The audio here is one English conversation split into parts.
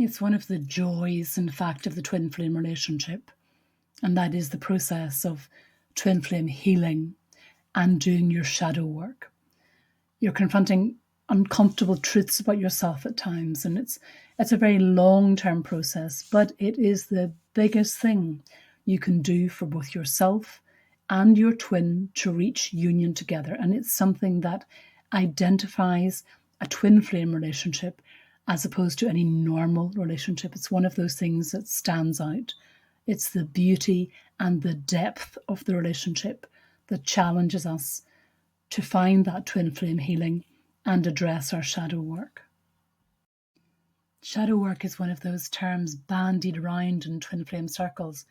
It's one of the joys, in fact, of the twin flame relationship, and that is the process of twin flame healing and doing your shadow work. You're confronting uncomfortable truths about yourself at times, and it's a very long-term process, but it is the biggest thing you can do for both yourself and your twin to reach union together. And it's something that identifies a twin flame relationship as opposed to any normal relationship. It's one of those things that stands out. It's the beauty and the depth of the relationship that challenges us to find that twin flame healing and address our shadow work. Shadow work is one of those terms bandied around in twin flame circles,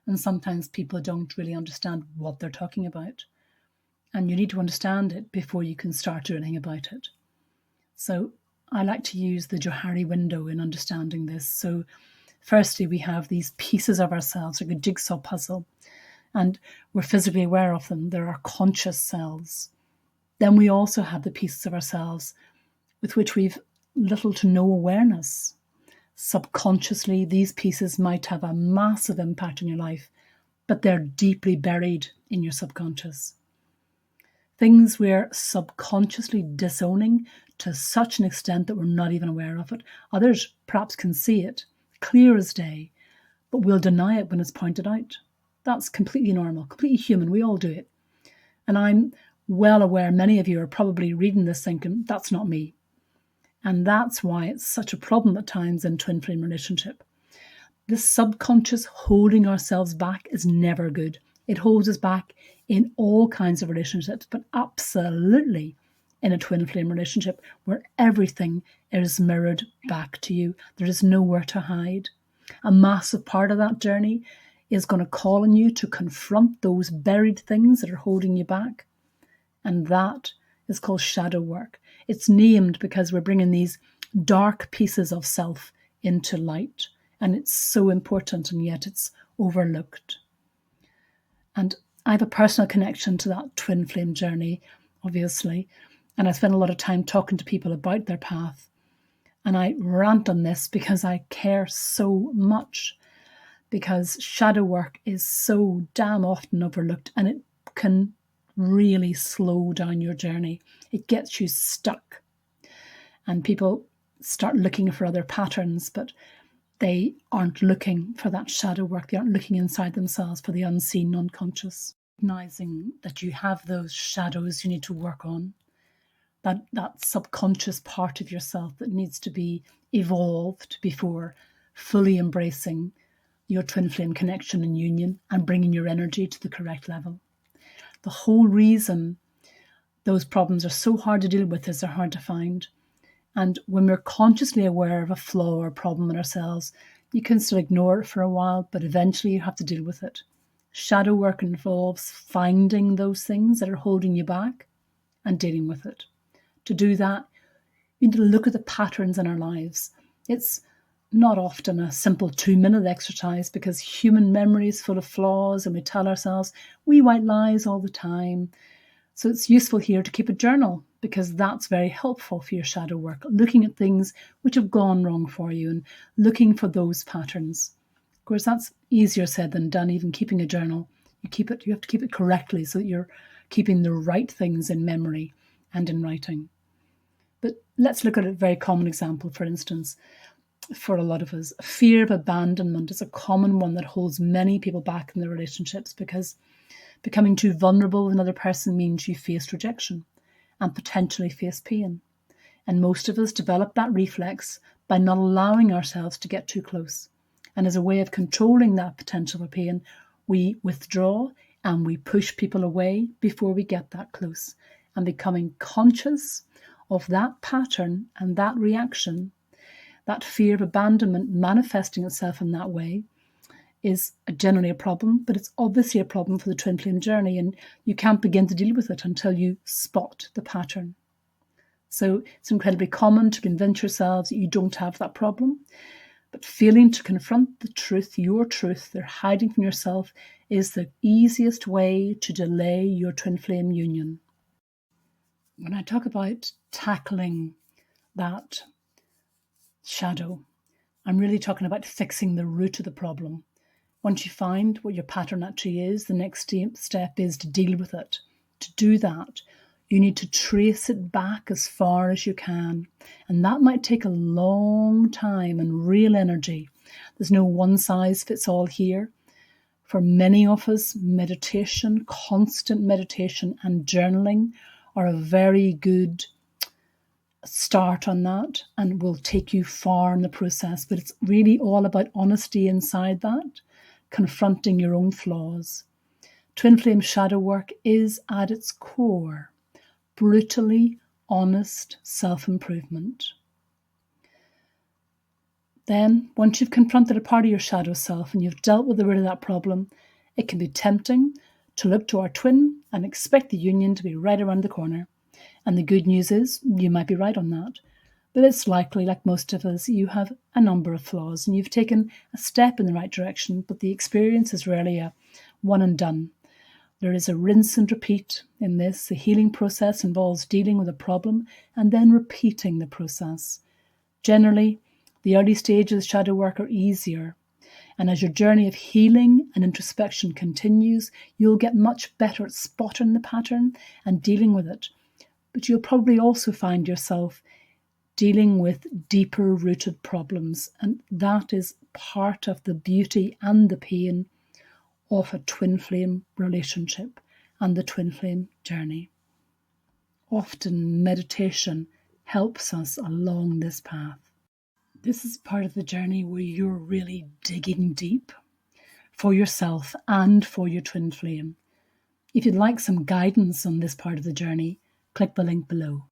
and sometimes people don't really understand what they're talking about. And you need to understand it before you can start doing anything about it. So I like to use the Johari window in understanding this. So firstly, we have these pieces of ourselves, like a jigsaw puzzle, and we're physically aware of them. They're our conscious selves. Then we also have the pieces of ourselves with which we've little to no awareness. Subconsciously, these pieces might have a massive impact on your life, but they're deeply buried in your subconscious. Things we're subconsciously disowning to such an extent that we're not even aware of it. Others perhaps can see it, clear as day, but we'll deny it when it's pointed out. That's completely normal, completely human. We all do it. And I'm well aware many of you are probably reading this thinking, that's not me. And that's why it's such a problem at times in twin flame relationship. This subconscious holding ourselves back is never good. It holds us back in all kinds of relationships, but absolutely in a twin flame relationship where everything is mirrored back to you. There is nowhere to hide. A massive part of that journey is going to call on you to confront those buried things that are holding you back. And that is called shadow work. It's named because we're bringing these dark pieces of self into light. And it's so important, and yet it's overlooked. And I have a personal connection to that twin flame journey, obviously. And I spend a lot of time talking to people about their path. And I rant on this because I care so much. Because shadow work is so damn often overlooked, and it can really slow down your journey. It gets you stuck. And people start looking for other patterns, but they aren't looking for that shadow work. They aren't looking inside themselves for the unseen, unconscious. Recognizing that you have those shadows you need to work on, that subconscious part of yourself that needs to be evolved before fully embracing your twin flame connection and union and bringing your energy to the correct level. The whole reason those problems are so hard to deal with is they're hard to find. And when we're consciously aware of a flaw or problem in ourselves, you can still ignore it for a while, but eventually you have to deal with it. Shadow work involves finding those things that are holding you back and dealing with it. To do that, we need to look at the patterns in our lives. It's not often a simple 2-minute exercise because human memory is full of flaws and we tell ourselves wee white lies all the time. So it's useful here to keep a journal because that's very helpful for your shadow work, looking at things which have gone wrong for you and looking for those patterns. Of course, that's easier said than done, even keeping a journal. You have to keep it correctly so that you're keeping the right things in memory and in writing. But let's look at a very common example, for instance. For a lot of us, fear of abandonment is a common one that holds many people back in their relationships because becoming too vulnerable with another person means you face rejection and potentially face pain. And most of us develop that reflex by not allowing ourselves to get too close. And as a way of controlling that potential for pain, we withdraw and we push people away before we get that close. And becoming conscious of that pattern and that reaction, that fear of abandonment manifesting itself in that way, is generally a problem, but it's obviously a problem for the twin flame journey, and you can't begin to deal with it until you spot the pattern. So it's incredibly common to convince yourselves that you don't have that problem, but failing to confront the truth, your truth, they're hiding from yourself, is the easiest way to delay your twin flame union. When I talk about tackling that shadow, I'm really talking about fixing the root of the problem. Once you find what your pattern actually is, the next step is to deal with it. To do that, you need to trace it back as far as you can. And that might take a long time and real energy. There's no one size fits all here. For many of us, meditation, constant meditation and journaling are a very good start on that and will take you far in the process. But it's really all about honesty inside that, confronting your own flaws. Twin flame shadow work is at its core brutally honest self-improvement. Then, once you've confronted a part of your shadow self and you've dealt with the root of that problem, it can be tempting to look to our twin and expect the union to be right around the corner. And the good news is, you might be right on that. But it's likely, like most of us, you have a number of flaws and you've taken a step in the right direction, but the experience is rarely a one and done. There is a rinse and repeat in this. The healing process involves dealing with a problem and then repeating the process. Generally, the early stages of shadow work are easier. And as your journey of healing and introspection continues, you'll get much better at spotting the pattern and dealing with it. But you'll probably also find yourself dealing with deeper rooted problems. And that is part of the beauty and the pain of a twin flame relationship and the twin flame journey. Often meditation helps us along this path. This is part of the journey where you're really digging deep for yourself and for your twin flame. If you'd like some guidance on this part of the journey, click the link below.